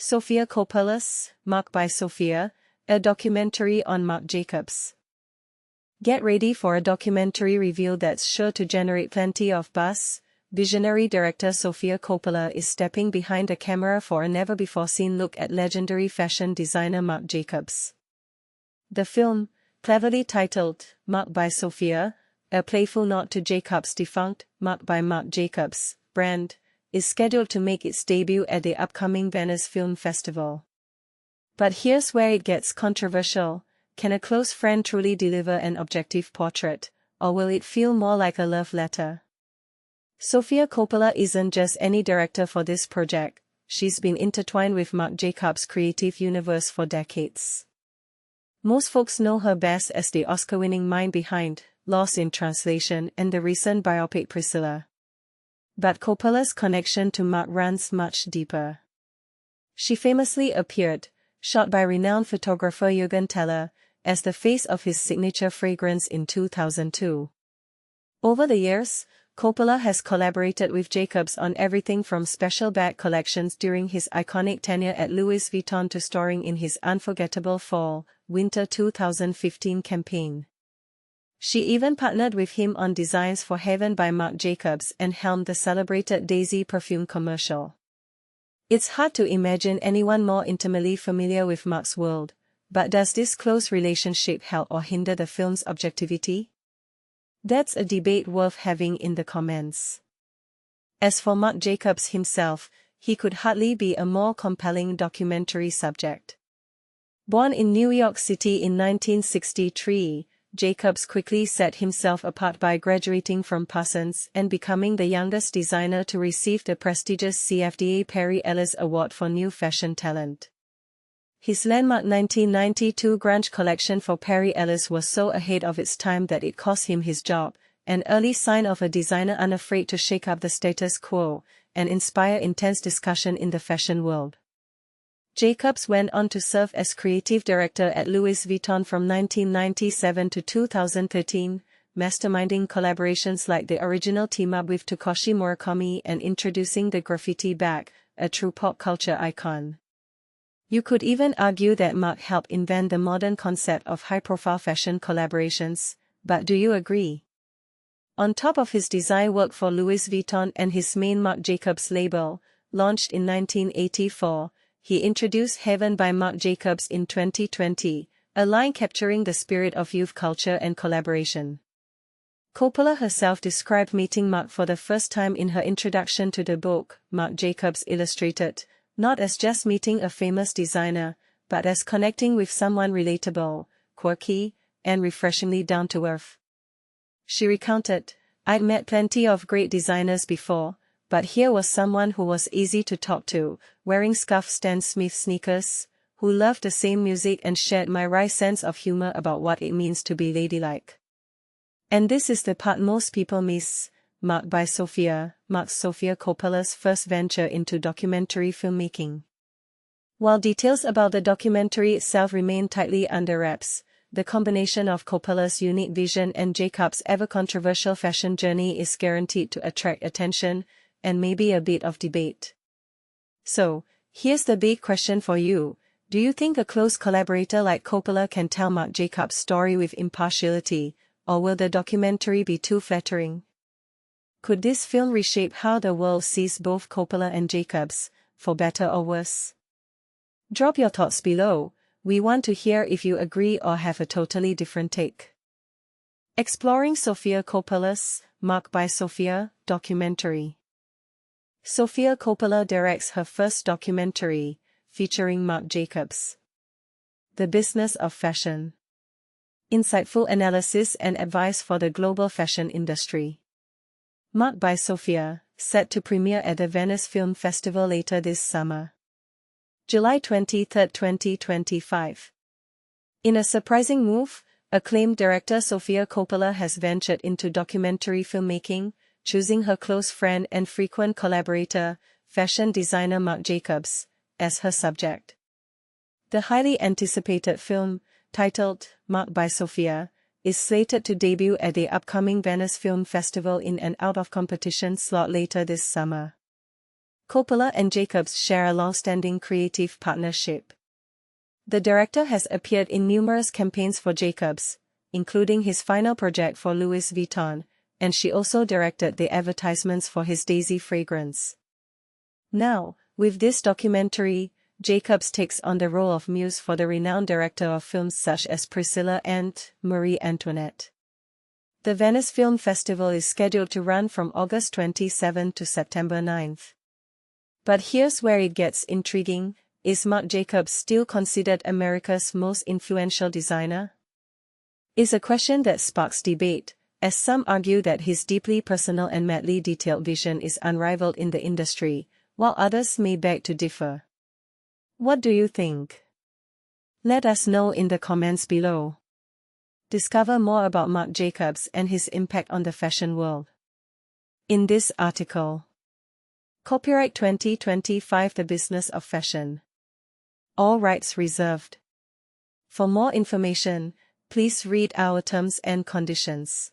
Sofia Coppola's Marc by Sofia, a documentary on Marc Jacobs. Get ready for a documentary review that's sure to generate plenty of buzz. Visionary director Sofia Coppola is stepping behind the camera for a never-before-seen look at legendary fashion designer Marc Jacobs. The film, cleverly titled Marc by Sofia, a playful nod to Jacobs' defunct Marc by Marc Jacobs brand, is scheduled to make its debut at the upcoming Venice Film Festival. But here's where it gets controversial. Can a close friend truly deliver an objective portrait, or will it feel more like a love letter? Sofia Coppola isn't just any director for this project, she's been intertwined with Marc Jacobs' creative universe for decades. Most folks know her best as the Oscar-winning mind behind Lost in Translation and the recent biopic Priscilla. But Coppola's connection to Marc runs much deeper. She famously appeared, shot by renowned photographer Jürgen Teller, as the face of his signature fragrance in 2002. Over the years, Coppola has collaborated with Jacobs on everything from special bag collections during his iconic tenure at Louis Vuitton to starring in his unforgettable Fall/Winter 2015 campaign. She even partnered with him on designs for Heaven by Marc Jacobs and helmed the celebrated Daisy perfume commercial. It's hard to imagine anyone more intimately familiar with Marc's world, but does this close relationship help or hinder the film's objectivity? That's a debate worth having in the comments. As for Marc Jacobs himself, he could hardly be a more compelling documentary subject. Born in New York City in 1963, Jacobs quickly set himself apart by graduating from Parsons and becoming the youngest designer to receive the prestigious CFDA Perry Ellis Award for New Fashion Talent. His landmark 1992 grunge collection for Perry Ellis was so ahead of its time that it cost him his job, an early sign of a designer unafraid to shake up the status quo and inspire intense discussion in the fashion world. Jacobs went on to serve as creative director at Louis Vuitton from 1997 to 2013, masterminding collaborations like the original team-up with Takashi Murakami and introducing the graffiti bag, a true pop culture icon. You could even argue that Marc helped invent the modern concept of high-profile fashion collaborations, but do you agree? On top of his design work for Louis Vuitton and his main Marc Jacobs label, launched in 1984, he introduced Heaven by Marc Jacobs in 2020, a line capturing the spirit of youth culture and collaboration. Coppola herself described meeting Marc for the first time in her introduction to the book, Marc Jacobs Illustrated, not as just meeting a famous designer, but as connecting with someone relatable, quirky, and refreshingly down-to-earth. She recounted, "I'd met plenty of great designers before, but here was someone who was easy to talk to, wearing scuff Stan Smith sneakers, who loved the same music and shared my wry sense of humor about what it means to be ladylike." And this is the part most people miss. Marc by Sofia, marks Sofia Coppola's first venture into documentary filmmaking. While details about the documentary itself remain tightly under wraps, the combination of Coppola's unique vision and Jacobs' ever-controversial fashion journey is guaranteed to attract attention, and maybe a bit of debate. So, here's the big question for you. Do you think a close collaborator like Coppola can tell Marc Jacobs' story with impartiality, or will the documentary be too flattering? Could this film reshape how the world sees both Coppola and Jacobs, for better or worse? Drop your thoughts below. We want to hear if you agree or have a totally different take. Exploring Sofia Coppola's Marc by Sofia documentary. Sofia Coppola directs her first documentary, featuring Marc Jacobs. The Business of Fashion. Insightful analysis and advice for the global fashion industry. Marc by Sofia, set to premiere at the Venice Film Festival later this summer. July 23, 2025. In a surprising move, acclaimed director Sofia Coppola has ventured into documentary filmmaking, choosing her close friend and frequent collaborator, fashion designer Marc Jacobs, as her subject. The highly anticipated film, titled Marc by Sofia, is slated to debut at the upcoming Venice Film Festival in an out-of-competition slot later this summer. Coppola and Jacobs share a long-standing creative partnership. The director has appeared in numerous campaigns for Jacobs, including his final project for Louis Vuitton, and she also directed the advertisements for his Daisy fragrance. Now, with this documentary, Jacobs takes on the role of muse for the renowned director of films such as Priscilla and Marie Antoinette. The Venice Film Festival is scheduled to run from August 27 to September 9. But here's where it gets intriguing: is Marc Jacobs still considered America's most influential designer? It's a question that sparks debate, as some argue that his deeply personal and madly detailed vision is unrivaled in the industry, while others may beg to differ. What do you think? Let us know in the comments below. Discover more about Marc Jacobs and his impact on the fashion world in this article. Copyright 2025 The Business of Fashion. All rights reserved. For more information, please read our terms and conditions.